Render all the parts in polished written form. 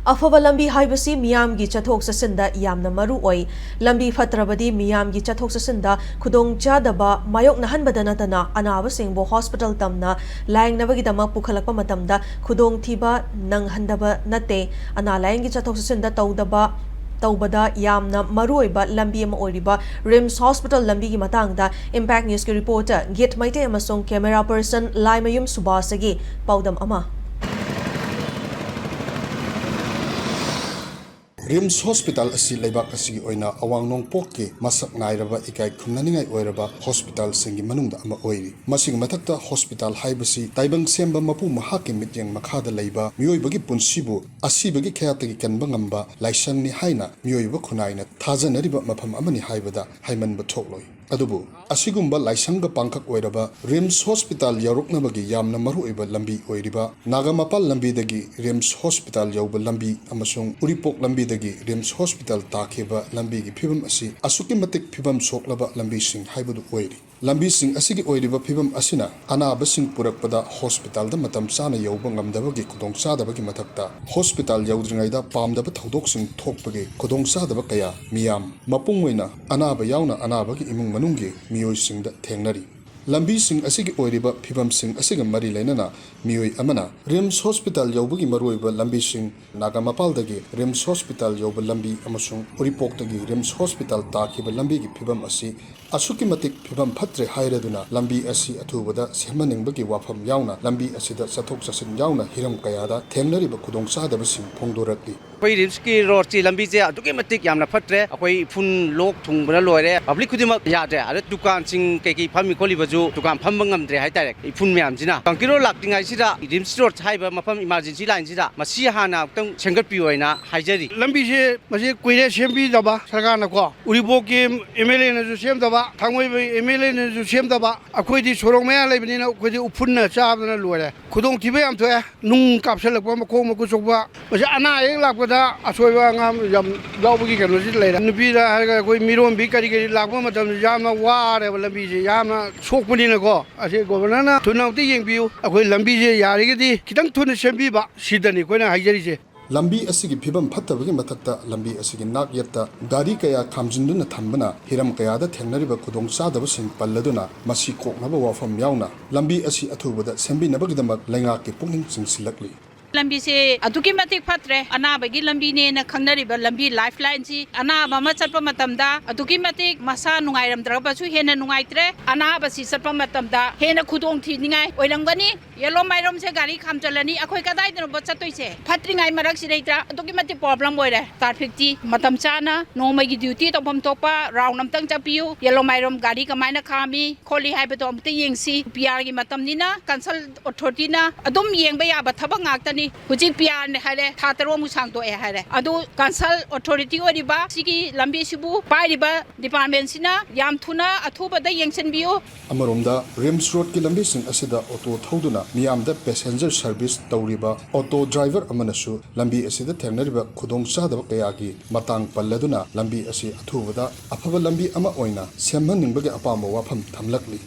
Afaba lambi haibasi miyamgi chathok sasinda yamna maru oi lambi fatrabadi miyamgi chathok sasinda khudong chadaba mayok nahanbada natana anaba singbo hospital tamna layangnabagidama pukhalakpa matamda khudong thiba nanghandaba nate ana layanggi chathok sasinda tawbada yamna maruoiba lambi ama oiriba rims hospital lambi gi matangda impact news ki reporter gate maite amasong camera person laimayum subasagi paudam ama Rims Hospital asi leibak asi oina awang nong pokke masak nairaba ikai khumnaningai oiraba hospital singi manungda ama oiri masing mathakta hospital haibasi taibang semba mapu mahake mityang makhada leiba mioibagi punsibu asibagi khayatagi kanba ngamba laisangni haina mioiba khunaina thajanariba mafam amani haibada haimanba thokloi adubu asigumba laisangga pangkhak oiraba Rims Hospital yaroknabagi yamna maruoiba lambi oiriba nagamapal lambi dagi Rims Hospital yauba lambi amasung uripok lambi dagi Rims Hospital takheba lambi gi phibam asi asuki matik phibam soklaba lambi sing haibadu oiri lambi sing asigi oiriba phibam asina anaba sing purakpada hospital da matam sana yauba ngamdabagi khudong sadabagi mathakta hospital yaudringaida pamdaba thodok sing thokpagi khudong sadaba kaya miyam mapung oina anaba yauna anabagi imung manunggi miyoi singda thengnari lambi sing asigi oiriba phibam sing asiga mari lainana miyoi amana Rims Hospital yaubugi maruiba lambi sing nagamapal dagi Rims Hospital yauba lambi amasung uripok dagi Rims Hospital takhiba lambi gi phibam asi asuki matik phibam phatre hairaduna lambi asi athubada semaningbagi wafam yauna lambi asida sathok sasin yauna hiram kayada thengnariba khudong sadaba sing phongdorakli koi Rims ki road chi lambi je atuki matik yamna phatre akoi phun lok thungbana loire public khudima yade are dukan sing keki phami kholiba ju dukan phamba ngamdre haitare phun myam jina kangkiro laktingai sida Rims road haiba mafam emergency line sida masi hana tang sengat pi oina haijari lambi je masi koire sembi daba sarkar na ko uribo ki MLA na ju sem daba thangoi MLA na ju sem daba akoi di sorong maya leibni na akoi di upun na chabna loire khudong thibe am thoe nung kapsalak ba makong maku chokba masi ana ek lakpada asoiba ngam yam lawbugi kanu ji leira nupi da akoi mirom bi kari kari lakba matam yamna ware lambi je yamna sokpani na ko ase governor na thunauti yengbiu akoi lambi je yarigidi kitang thuna sembi ba sidani koina haijari je lambi asigi phibam phattabagi mathakta lambi asigi nak yatta gari kaya khamjinduna thambana hiram kaya da thengnariba khudong sadaba sing palladuna masi koknaba wafam yauna lambi asi athubada sembi nabagdamak lainga ki pungning singsilakli lambi se aduki matik phatre anabagi lambi ne na khangnariba lambi lifeline ji anaba ma chatpa matamda aduki matik masa nungairam draba chu hena nungaitre anaba si chatpa matamda hena khudong thi ningai oilangani yelo mairom se gari khamchalani akhoi kadai dro bachatoi se phatringai marak si reitra aduki matik problem oire traffic ji matam chana nomai gi duty topam topa round namtang chapiu yelo mairom gari kamaina khami kholi haiba to amte yengsi PR gi matam nina cancel authority na adum yengba ya ba thabang ngaktani Hujik PR ne hare thataro musang to e hare adu council authority oriba sigi lambi sibu pairiba department sina yam thuna athuba da yengsen biu amaromda Rims Road ki lambi sing asida auto thoduna miyamda passenger service tawriba auto driver amanasu lambi asida thengnariba khudong sadaba kayagi matang palladuna lambi asi athubada afaba lambi ama oina semhaningbagi apama wafam thamlakli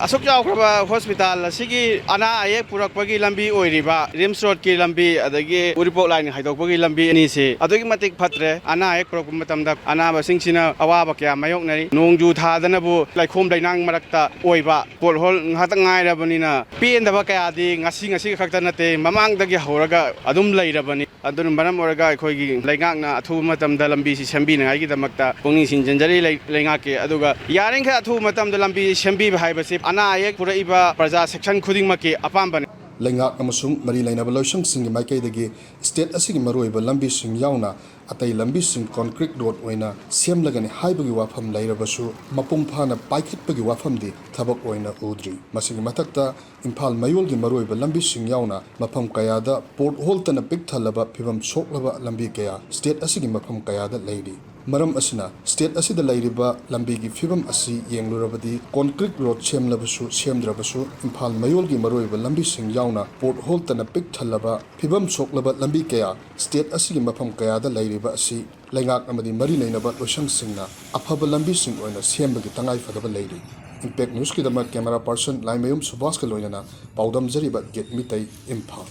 asok jawkraba hospital asigi ana aye purakpagi lambi oiriba Rims road ki lambi adagi uripok line haidokpagi lambi ani se adogi matik phatre ana aye purakpa matamda ana basingsina awaba kya mayoknari nongju thadanabu laikhom lainang marakta oiba polhol ngata ngairabanina pendaba kya di ngasi khakta nate mamangdagi horaga adum lairabani adun maram oraga khoigi laingakna athu matamda lambi si sembi na gi damakta pongning sinjanjari laingake aduga yaringkha athu matamda lambi sembi haibase ana ayek puraiba praja section khuding maki apambane lengak amasung mari lainaba loisang singi maikaidagi state asigi maruiba lambi sing yauna atai lambi sing concrete road oina semlagani haibagi wafam lairabasu mapung phana paikhatpagi wafam di thabak oina udri masigi mathakta imphal mayolgi maruiba lambi sing yauna mafam kayada port hole tana pik thalaba phibam soklaba lambi kaya state asigi mafam kayada leidi maram asina state asida lairiba lambi gi phibam asi yenglurabadi concrete road semlabasu semdrabasu imphal mayolgi maruiba lambi sing yauna port hole tana pik thalaba phibam soklaba lambi kaya state asigi mafam kayada lairiba asi laingak amadi mari lainaba loisang singna afaba lambi sing oina sembagi tangai fadaba leiri impact news ki dama camera person laimayum subas ka loinana paudam jariba get mitai imphal